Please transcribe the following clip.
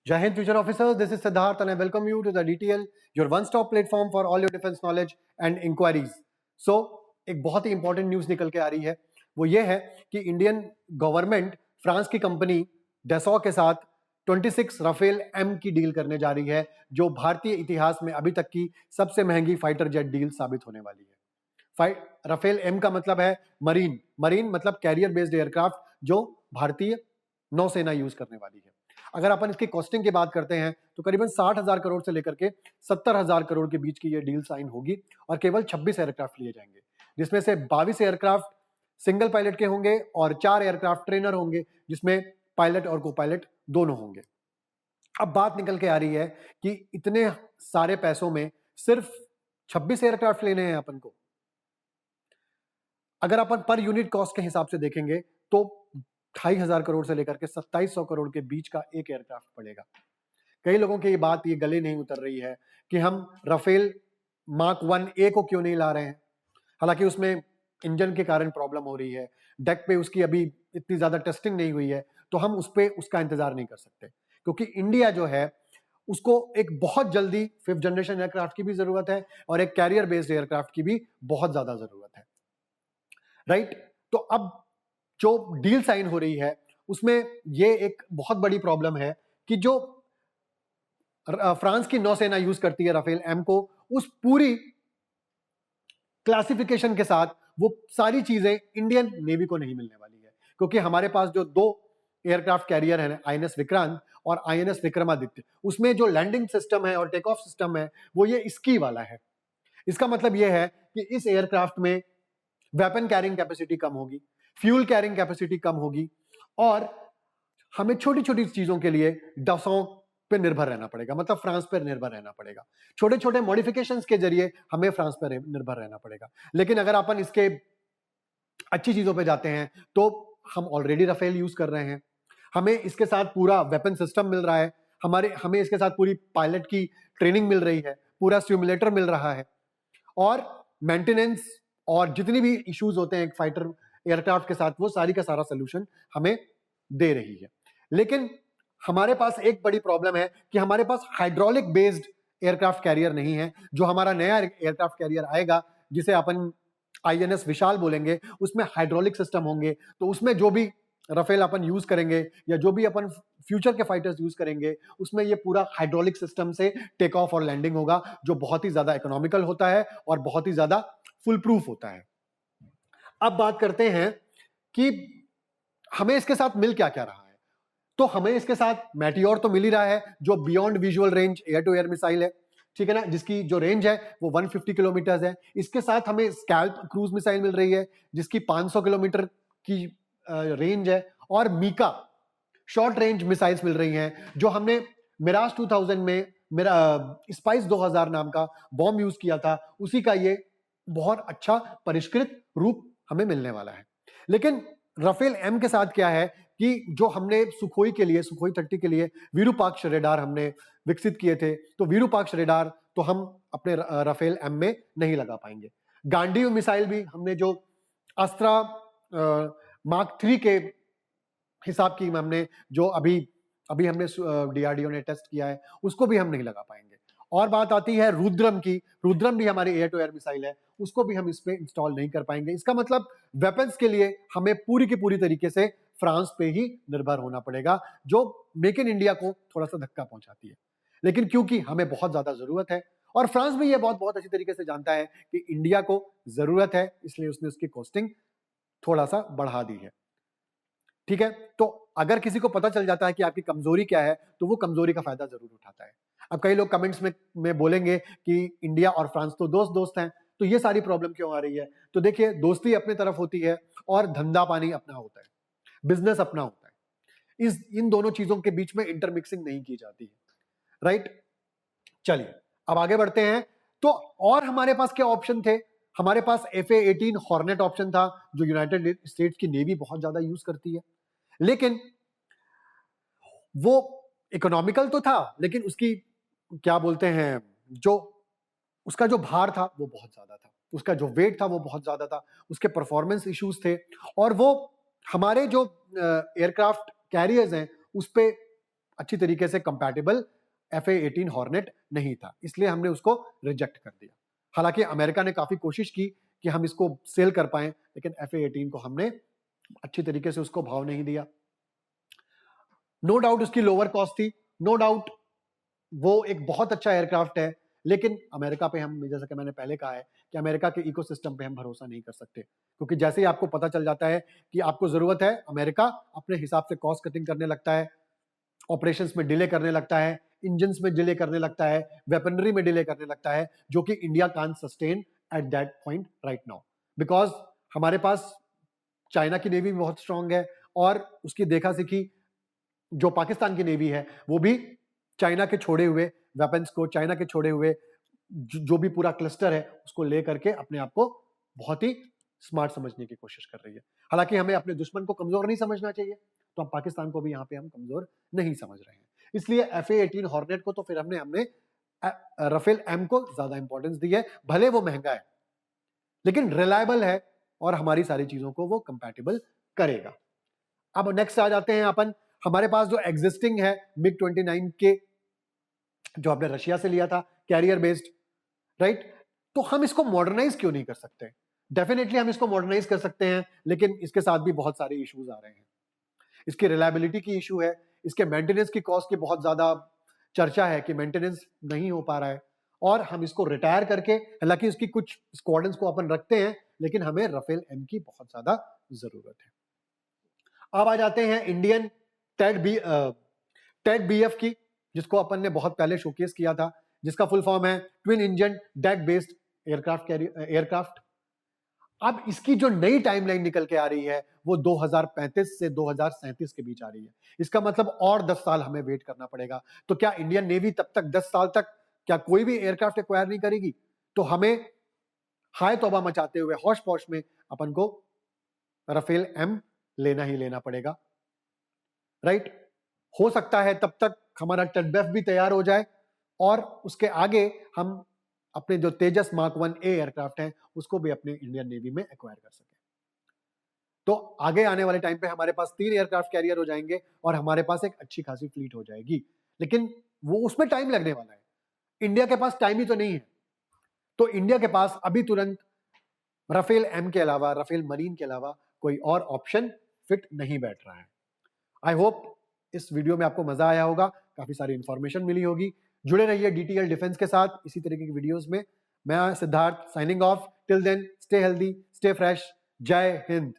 Jai Hind, future officers. This is Siddharth, and I welcome you to the DTL, your one-stop platform for all your defense knowledge and inquiries. So, एक बहुत ही important news निकल के आ रही है, वो ये है कि इंडियन गवर्नमेंट फ्रांस की कंपनी डेसॉ के साथ 26 राफेल एम की डील करने जा रही है, जो भारतीय इतिहास में अभी तक की सबसे महंगी फाइटर जेट डील साबित होने वाली है। राफेल एम का मतलब है मरीन मतलब कैरियर बेस्ड एयरक्राफ्ट, जो भारतीय नौसेना यूज करने वाली है। अगर अपन इसकी कॉस्टिंग की बात करते हैं तो करीबन 60,000 करोड़ से लेकर के 70,000 करोड़ के बीच की ये डील साइन होगी और केवल 26 एयरक्राफ्ट लिए जाएंगे, जिसमें से 22 एयरक्राफ्ट सिंगल पायलट के होंगे और 4 एयरक्राफ्ट ट्रेनर होंगे, जिसमें पायलट और को पायलट दोनों होंगे। अब बात निकल के आ रही है कि इतने सारे पैसों में सिर्फ 26 एयरक्राफ्ट लेने हैं अपन को। अगर अपन पर यूनिट कॉस्ट के हिसाब से देखेंगे तो 2,500 करोड़ से लेकर के 2,700 करोड़ के बीच का एक एयरक्राफ्ट पड़ेगा। कई लोगों की ये बात ये गले नहीं उतर रही है कि हम राफेल मार्क 1A को क्यों नहीं ला रहे हैं। हालांकि उसमें इंजन के कारण प्रॉब्लम हो रही है, डेक पे उसकी अभी इतनी ज्यादा टेस्टिंग नहीं हुई है, तो हम उस पे उसका इंतजार नहीं कर सकते, क्योंकि इंडिया जो है उसको एक बहुत जल्दी 5th जनरेशन एयरक्राफ्ट की भी जरूरत है और एक कैरियर बेस्ड एयरक्राफ्ट की भी बहुत ज्यादा जरूरत है, राइट। तो अब जो डील साइन हो रही है उसमें ये एक बहुत बड़ी प्रॉब्लम है कि जो फ्रांस की नौसेना यूज करती है राफेल एम को, उस पूरी क्लासिफिकेशन के साथ वो सारी चीजें इंडियन नेवी को नहीं मिलने वाली है, क्योंकि हमारे पास जो 2 एयरक्राफ्ट कैरियर है, आईएनएस विक्रांत और आईएनएस विक्रमादित्य, उसमें जो लैंडिंग सिस्टम है और टेक ऑफ सिस्टम है वो ये इसकी वाला है। इसका मतलब ये है कि इस एयरक्राफ्ट में वेपन कैरिंग कैपेसिटी कम होगी, फ्यूल कैरिंग कैपेसिटी कम होगी और हमें छोटी छोटी चीजों के लिए डसों पे निर्भर रहना पड़ेगा, मतलब फ्रांस पर निर्भर रहना पड़ेगा। छोटे छोटे मॉडिफिकेशंस के जरिए हमें फ्रांस पर निर्भर रहना पड़ेगा। लेकिन अगर अपन इसके अच्छी चीजों पे जाते हैं तो हम ऑलरेडी राफेल यूज कर रहे हैं, हमें इसके साथ पूरा वेपन सिस्टम मिल रहा है, हमें इसके साथ पूरी पायलट की ट्रेनिंग मिल रही है, पूरा सिमुलेटर मिल रहा है और मेंटेनेंस और जितनी भी इश्यूज होते हैं एक फाइटर एयरक्राफ्ट के साथ, वो सारी का सारा सोल्यूशन हमें दे रही है। लेकिन हमारे पास एक बड़ी प्रॉब्लम है कि हमारे पास हाइड्रोलिक बेस्ड एयरक्राफ्ट कैरियर नहीं है। जो हमारा नया एयरक्राफ्ट कैरियर आएगा, जिसे अपन आईएनएस विशाल बोलेंगे, उसमें हाइड्रोलिक सिस्टम होंगे, तो उसमें जो भी राफेल अपन यूज करेंगे या जो भी अपन फ्यूचर के फाइटर्स यूज करेंगे, उसमें ये पूरा हाइड्रोलिक सिस्टम से टेक ऑफ और लैंडिंग होगा, जो बहुत ही ज्यादा इकोनॉमिकल होता है और बहुत ही ज्यादा फुल प्रूफ होता है। अब बात करते हैं कि हमें इसके साथ मिल क्या क्या रहा है। तो हमें इसके साथ मैटियोर तो मिल ही रहा है, जो beyond visual range air to air missile है, ठीक है ना, जिसकी जो रेंज है वो 150 किलोमीटर है। इसके साथ हमें स्कैल्प क्रूज मिसाइल मिल रही है, जिसकी 500 किलोमीटर की रेंज है, और मीका शॉर्ट रेंज मिसाइल्स मिल रही हैं, जो हमने मिराज 2000 में मेरा स्पाइस 2000 नाम का बॉम्ब यूज किया था, उसी का ये बहुत अच्छा परिष्कृत रूप हमें मिलने वाला है। लेकिन राफेल एम के साथ क्या है कि जो हमने सुखोई 30 के लिए विरूपाक्ष रेडार हमने विकसित किए थे, तो विरूपाक्ष रेडार तो हम अपने राफेल एम में नहीं लगा पाएंगे। गांडीव मिसाइल भी हमने जो अस्त्रा मार्क 3 के हिसाब की हमने जो अभी हमने डीआरडीओ ने टेस्ट किया है, उसको भी हम नहीं लगा पाएंगे। और बात आती है रुद्रम की, रुद्रम भी हमारी एयर टू एयर मिसाइल है, उसको भी हम इस पे इंस्टॉल नहीं कर पाएंगे। इसका मतलब वेपन्स के लिए हमें पूरी की पूरी तरीके से फ्रांस पे ही निर्भर होना पड़ेगा, जो मेक इन इंडिया को थोड़ा सा धक्का पहुंचाती है। लेकिन क्योंकि हमें बहुत ज्यादा जरूरत है और फ्रांस भी ये बहुत अच्छी तरीके से जानता है कि इंडिया को जरूरत है, इसलिए उसने उसकी कॉस्टिंग थोड़ा सा बढ़ा दी है, ठीक है। तो अगर किसी को पता चल जाता है कि आपकी कमजोरी क्या है, तो वो कमजोरी का फायदा जरूर उठाता है। अब कई लोग कमेंट्स में बोलेंगे कि इंडिया और फ्रांस तो दोस्त हैं, तो ये सारी प्रॉब्लम क्यों आ रही है। तो देखिए, दोस्ती अपनी तरफ होती है और धंधा पानी अपना होता है, बिजनेस अपना होता है। इन दोनों चीजों के बीच में इंटरमिक्सिंग नहीं की जाती है, राइट। चलिए अब आगे बढ़ते हैं। तो और हमारे पास क्या ऑप्शन थे? हमारे पास FA-18 हॉर्नेट ऑप्शन था, जो यूनाइटेड स्टेट्स की नेवी बहुत ज्यादा यूज करती है, लेकिन वो इकोनॉमिकल तो था, लेकिन उसकी क्या बोलते हैं, जो उसका जो भार था वो बहुत ज्यादा था, उसका जो वेट था वो बहुत ज्यादा था, उसके परफॉर्मेंस इश्यूज थे, और वो हमारे जो एयरक्राफ्ट कैरियर्स हैं उस पे अच्छी तरीके से कंपैटिबल FA-18 हॉर्नेट नहीं था, इसलिए हमने उसको रिजेक्ट कर दिया। हालांकि अमेरिका ने काफी कोशिश की कि हम इसको सेल कर पाए, लेकिन FA-18 को हमने अच्छी तरीके से उसको भाव नहीं दिया। नो डाउट उसकी लोअर कॉस्ट थी, नो डाउट वो एक बहुत अच्छा एयरक्राफ्ट है, लेकिन अमेरिका पे हम, जैसा कि मैंने पहले कहा है कि अमेरिका के इकोसिस्टम पे हम भरोसा नहीं कर सकते, क्योंकि जैसे ही आपको पता चल जाता है कि आपको जरूरत है, अमेरिका अपने हिसाब से कॉस्ट कटिंग करने लगता है, ऑपरेशंस में डिले करने लगता है, इंजन्स में डिले करने लगता है, वेपनरी में डिले करने लगता है, जो कि India can sustain at that point right now, because हमारे पास चाइना की नेवी भी बहुत स्ट्रांग है, और उसकी देखा सीखी जो पाकिस्तान की नेवी है वो भी चाइना के छोड़े हुए वेपन्स को, चाइना के छोड़े हुए जो भी पूरा क्लस्टर है उसको लेकर के अपने आप को बहुत ही स्मार्ट समझने की कोशिश कर रही है। हालांकि हमें अपने दुश्मन को कमजोर नहीं समझना चाहिए, तो हम पाकिस्तान को भी यहाँ पे हम कमजोर नहीं समझ रहे हैं। इसलिए FA-18 हॉर्नेट को तो फिर हमने राफेल M को ज्यादा इंपॉर्टेंस दी है, भले वो महंगा है लेकिन रिलायबल है और हमारी सारी चीजों को वो कंपैटिबल करेगा। अब नेक्स्ट आ जाते हैं अपन, हमारे पास जो एग्जिस्टिंग है MiG-29 के, जो आपने रशिया से लिया था, कैरियर बेस्ड, राइट, तो हम इसको मॉडर्नाइज क्यों नहीं कर सकते? डेफिनेटली हम इसको मॉडर्नाइज कर सकते हैं, लेकिन इसके साथ भी बहुत सारे इश्यूज आ रहे हैं। इसकी रिलायबिलिटी की इशू है, इसके मेंटेनेंस की कॉस्ट की बहुत ज्यादा चर्चा है कि मेंटेनेंस नहीं हो पा रहा है, और हम इसको रिटायर करके, हालांकि इसकी कुछ स्क्वाड्रंस को अपन रखते हैं, लेकिन हमें राफेल M की बहुत ज्यादा जरूरत है। अब आ जाते हैं इंडियन टेड BF की, जिसको अपन ने बहुत पहले शोकेस किया था, जिसका फुल फॉर्म है twin engine deck based aircraft. अब इसकी जो नई टाइमलाइन निकल के आ रही है वो 2035 से 2037 के बीच आ रही है। इसका मतलब और 10 साल हमें वेट करना पड़ेगा। तो क्या इंडियन नेवी तब तक 10 साल तक क्या कोई भी एयरक्राफ्ट एक्वायर नहीं करेगी? तो हमें हाय तौबा मचाते हुए होश पौश में अपन को राफेल M लेना ही लेना पड़ेगा, राइट। हो सकता है तब तक हमारा टेडबेफ भी तैयार हो जाए और उसके आगे हम अपने जो तेजस मार्क 1A एयरक्राफ्ट है उसको भी अपने इंडियन नेवी में एक्वायर कर सके। तो आगे आने वाले टाइम पे हमारे पास 3 एयरक्राफ्ट कैरियर हो जाएंगे और हमारे पास एक अच्छी खासी फ्लीट हो जाएगी, लेकिन वो उसमें टाइम लगने वाला है। इंडिया के पास टाइम ही तो नहीं है। तो इंडिया के पास अभी तुरंत राफेल M के अलावा, राफेल मरीन के अलावा कोई और ऑप्शन फिट नहीं बैठ रहा है। आई होप इस वीडियो में आपको मजा आया होगा, काफी सारी इंफॉर्मेशन मिली होगी। जुड़े रहिए DTL डिफेंस के साथ इसी तरीके की वीडियोस में। मैं Siddharth signing off. Till then stay healthy, stay fresh. Jai Hind.